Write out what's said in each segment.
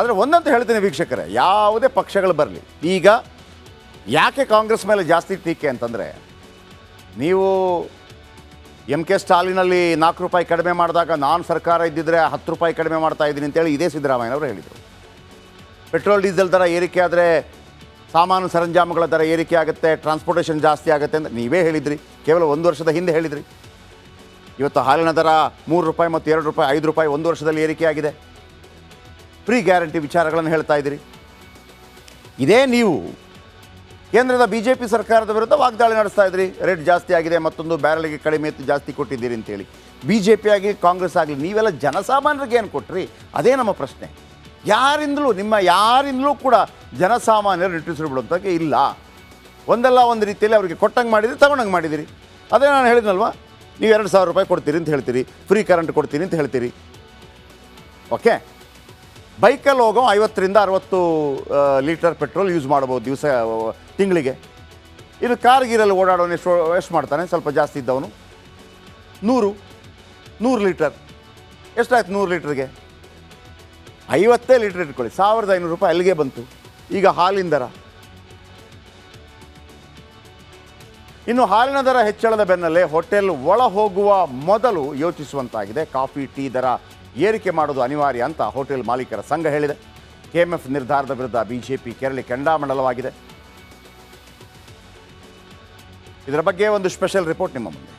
ಆದರೆ ಒಂದಂತೂ ಹೇಳ್ತೀನಿ ವೀಕ್ಷಕರೇ, ಯಾವುದೇ ಪಕ್ಷಗಳು ಬರಲಿ, ಈಗ ಯಾಕೆ ಕಾಂಗ್ರೆಸ್ ಮೇಲೆ ಜಾಸ್ತಿ ಟೀಕೆ ಅಂತಂದರೆ, ನೀವು MK ಸ್ಟಾಲಿನಲ್ಲಿ 4 ರೂಪಾಯಿ ಕಡಿಮೆ ಮಾಡಿದಾಗ ನಾನು ಸರ್ಕಾರ ಇದ್ದಿದ್ದರೆ 10 ರೂಪಾಯಿ ಕಡಿಮೆ ಮಾಡ್ತಾ ಇದ್ದೀನಿ ಅಂತೇಳಿ ಇದೇ ಸಿದ್ದರಾಮಯ್ಯನವರು ಹೇಳಿದರು. ಪೆಟ್ರೋಲ್ ಡೀಸೆಲ್ ದರ ಏರಿಕೆ ಆದರೆ ಸಾಮಾನು ಸರಂಜಾಮುಗಳ ದರ ಏರಿಕೆ ಆಗುತ್ತೆ, ಟ್ರಾನ್ಸ್ಪೋರ್ಟೇಷನ್ ಜಾಸ್ತಿ ಆಗುತ್ತೆ ಅಂತ ನೀವೇ ಹೇಳಿದ್ರಿ, ಕೇವಲ 1 ವರ್ಷದ ಹಿಂದೆ ಹೇಳಿದ್ರಿ. ಇವತ್ತು ಹಾಲಿನ ದರ 3 ರೂಪಾಯಿ ಮತ್ತು 2 ರೂಪಾಯಿ 5 ರೂಪಾಯಿ 1 ವರ್ಷದಲ್ಲಿ ಏರಿಕೆ ಆಗಿದೆ. ಫ್ರೀ ಗ್ಯಾರಂಟಿ ವಿಚಾರಗಳನ್ನು ಹೇಳ್ತಾ ಇದ್ದೀರಿ. ಇದೇ ನೀವು ಕೇಂದ್ರದ BJP ಸರ್ಕಾರದ ವಿರುದ್ಧ ವಾಗ್ದಾಳಿ ನಡೆಸ್ತಾ ಇದ್ರಿ, ರೇಟ್ ಜಾಸ್ತಿ ಆಗಿದೆ, ಮತ್ತೊಂದು ಬ್ಯಾರಲ್ಗೆ ಕಡಿಮೆ ಎತ್ತು ಜಾಸ್ತಿ ಕೊಟ್ಟಿದ್ದೀರಿ ಅಂತೇಳಿ. BJP ಆಗಲಿ ಕಾಂಗ್ರೆಸ್ ಆಗಲಿ ನೀವೆಲ್ಲ ಜನಸಾಮಾನ್ಯರಿಗೆ ಏನು ಕೊಟ್ರಿ? ಅದೇ ನಮ್ಮ ಪ್ರಶ್ನೆ. ಯಾರಿಂದಲೂ ಕೂಡ ಜನಸಾಮಾನ್ಯರು ನಿಟ್ಟುಸಿರು ಬಿಡುವಂಥಕ್ಕೆ ಇಲ್ಲ. ಒಂದಲ್ಲ ಒಂದು ರೀತಿಯಲ್ಲಿ ಅವರಿಗೆ ಕೊಟ್ಟಂಗೆ ಮಾಡಿದಿರಿ, ತಗೊಂಡಂಗೆ ಮಾಡಿದಿರಿ. ಅದೇ ನಾನು ಹೇಳಿದ್ನಲ್ವ, ನೀವು 2,000 ರೂಪಾಯಿ ಕೊಡ್ತೀರಿ ಅಂತ ಹೇಳ್ತೀರಿ, ಫ್ರೀ ಕರೆಂಟ್ ಕೊಡ್ತೀನಿ ಅಂತ ಹೇಳ್ತೀರಿ. ಓಕೆ, ಬೈಕಲ್ಲಿ ಹೋಗೋ 50ರಿಂದ 60 ಲೀಟರ್ ಪೆಟ್ರೋಲ್ ಯೂಸ್ ಮಾಡ್ಬೋದು ತಿಂಗಳಿಗೆ. ಇದು ಕಾರ್ಗಿರಲ್ಲಿ ಓಡಾಡೋನು ಎಷ್ಟು ಮಾಡ್ತಾನೆ? ಸ್ವಲ್ಪ ಜಾಸ್ತಿ ಇದ್ದವನು 100 ಲೀಟರ್ ಎಷ್ಟಾಯ್ತು? 100 ಲೀಟ್ರಿಗೆ 50 ಲೀಟರ್ ಇಟ್ಕೊಳ್ಳಿ, 1,500 ರೂಪಾಯಿ ಅಲ್ಲಿಗೆ ಬಂತು. ಈಗ ಹಾಲಿನ ದರ, ಇನ್ನು ಹಾಲಿನ ದರ ಹೆಚ್ಚಳದ ಬೆನ್ನಲ್ಲೇ ಹೋಟೆಲ್ ಒಳ ಹೋಗುವ ಮೊದಲು ಯೋಚಿಸುವಂತಾಗಿದೆ. ಕಾಫಿ ಟೀ ದರ ಏರಿಕೆ ಮಾಡೋದು ಅನಿವಾರ್ಯ ಅಂತ ಹೋಟೆಲ್ ಮಾಲೀಕರ ಸಂಘ ಹೇಳಿದೆ. KMF ನಿರ್ಧಾರದ ವಿರುದ್ಧ BJP ಕೆರಳಿ ಕೆಂಡಾಮಂಡಲವಾಗಿದೆ. ಇದರ ಬಗ್ಗೆ ಒಂದು ಸ್ಪೆಷಲ್ ರಿಪೋರ್ಟ್ ನಿಮ್ಮ ಮುಂದೆ.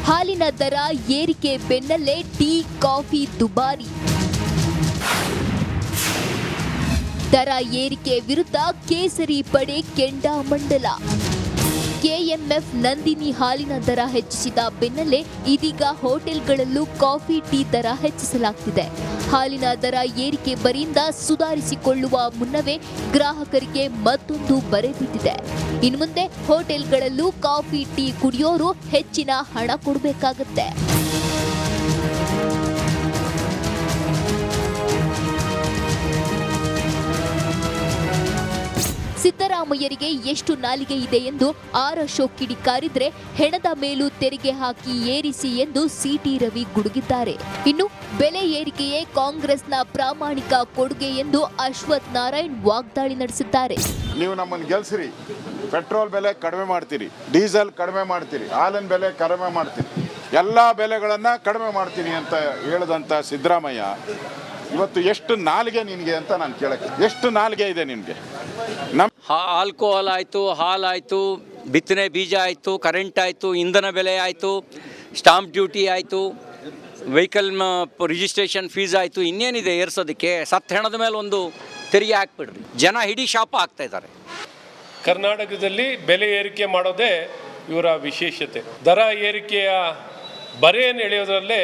ಹಾಲಿನ ದರ ಏರಿಕೆ ಬೆನ್ನಲ್ಲೇ ಟೀ ಕಾಫಿ ದುಬಾರಿ. ದರ ಏರಿಕೆ ವಿರುದ್ಧ ಕೇಸರಿ ಪಡೆ ಕೆಂಡಾಮಂಡಲ. KMF ನಂದಿನಿ ಹಾಲಿನ ದರ ಹೆಚ್ಚಿಸಿದ ಬೆನ್ನಲ್ಲೇ ಇದೀಗ ಹೋಟೆಲ್ಗಳಲ್ಲೂ ಕಾಫಿ ಟೀ ದರ ಹೆಚ್ಚಿಸಲಾಗ್ತಿದೆ. ಹಾಲಿನ ದರ ಏರಿಕೆ ಬರಿಯಿಂದ ಸುಧಾರಿಸಿಕೊಳ್ಳುವ ಮುನ್ನವೇ ಗ್ರಾಹಕರಿಗೆ ಮತ್ತೊಂದು ಬರೆ ಬಿದ್ದಿದೆ. ಇನ್ನು ಮುಂದೆ ಹೋಟೆಲ್ಗಳಲ್ಲೂ ಕಾಫಿ ಟೀ ಕುಡಿಯೋರು ಹೆಚ್ಚಿನ ಹಣ ಕೊಡಬೇಕಾಗತ್ತೆ. ಸಿದ್ದರಾಮಯ್ಯರಿಗೆ ಎಷ್ಟು ನಾಲಿಗೆ ಇದೆ ಎಂದು ಆರ್ ಅಶೋಕ್ ಕಿಡಿಕಾರಿದ್ರೆ ಹೆಣದ ಮೇಲೂ ತೆರಿಗೆ ಹಾಕಿ ಏರಿಸಿ ಎಂದು CT ರವಿ ಗುಡುಗಿದ್ದಾರೆ. ಇನ್ನು ಬೆಲೆ ಏರಿಕೆಯೇ ಕಾಂಗ್ರೆಸ್ನ ಪ್ರಾಮಾಣಿಕ ಕೊಡುಗೆ ಎಂದು ಅಶ್ವಥ್ ನಾರಾಯಣ್ ವಾಗ್ದಾಳಿ ನಡೆಸಿದ್ದಾರೆ. ನೀವು ನಮ್ಮನ್ನು ಗೆಲ್ಸಿರಿ, ಪೆಟ್ರೋಲ್ ಬೆಲೆ ಕಡಿಮೆ ಮಾಡ್ತೀರಿ, ಡೀಸೆಲ್ ಕಡಿಮೆ ಮಾಡ್ತೀರಿ, ಹಾಲಿನ ಬೆಲೆ ಕಡಿಮೆ ಮಾಡ್ತೀರಿ, ಎಲ್ಲ ಬೆಲೆಗಳನ್ನು ಕಡಿಮೆ ಮಾಡ್ತೀನಿ ಅಂತ ಹೇಳಿದಂಥ ಸಿದ್ದರಾಮಯ್ಯ ಇವತ್ತು ಎಷ್ಟು ನಾಲಿಗೆ ನಿನಗೆ ಅಂತ ನಾನು ಕೇಳಕ್ಕೆ, ಎಷ್ಟು ನಾಲಿಗೆ ಇದೆ ನಿನಗೆ? ಆಲ್ಕೋಹಾಲ್ ಆಯಿತು, ಹಾಲಾಯಿತು, ಬಿತ್ತನೆ ಬೀಜ ಆಯಿತು, ಕರೆಂಟ್ ಆಯಿತು, ಇಂಧನ ಬೆಲೆ ಆಯಿತು, ಸ್ಟಾಂಪ್ ಡ್ಯೂಟಿ ಆಯಿತು, ವೆಹಿಕಲ್ ರಿಜಿಸ್ಟ್ರೇಷನ್ ಫೀಸ್ ಆಯಿತು, ಇನ್ನೇನಿದೆ ಏರ್ಸೋದಕ್ಕೆ? ಸತ್ತು ಹೆಣದ ಮೇಲೆ ಒಂದು ತೆರಿಗೆ ಹಾಕ್ಬಿಡ್ರಿ, ಜನ ಹಿಡಿ ಶಾಪ ಆಗ್ತಾ ಇದ್ದಾರೆ. ಕರ್ನಾಟಕದಲ್ಲಿ ಬೆಲೆ ಏರಿಕೆ ಮಾಡೋದೇ ಇವರ ವಿಶೇಷತೆ. ದರ ಏರಿಕೆಯ ಬರೆಯನ್ನು ಎಳೆಯೋದ್ರಲ್ಲೇ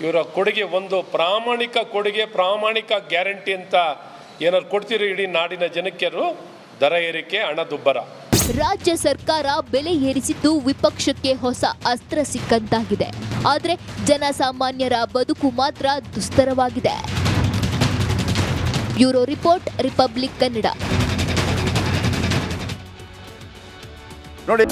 ಇವರ ಕೊಡುಗೆ ಒಂದು ಪ್ರಾಮಾಣಿಕ ಕೊಡುಗೆ, ಪ್ರಾಮಾಣಿಕ ಗ್ಯಾರಂಟಿ ಅಂತ ಏನಾದ್ರು ಕೊಡ್ತೀರಿ ಇಡೀ ನಾಡಿನ ಜನಕ್ಕೆರು? ದರ ಏರಿಕೆ ಹಣದುಬ್ಬರ. ರಾಜ್ಯ ಸರ್ಕಾರ ಬೆಲೆ ಏರಿಸಿದ್ದು ವಿಪಕ್ಷಕ್ಕೆ ಹೊಸ ಅಸ್ತ್ರ ಸಿಕ್ಕಂತಾಗಿದೆ. ಆದರೆ ಜನಸಾಮಾನ್ಯರ ಬದುಕು ಮಾತ್ರ ದುಸ್ತರವಾಗಿದೆ. Bureau report, Republic Kannada. ನೋಡಿ.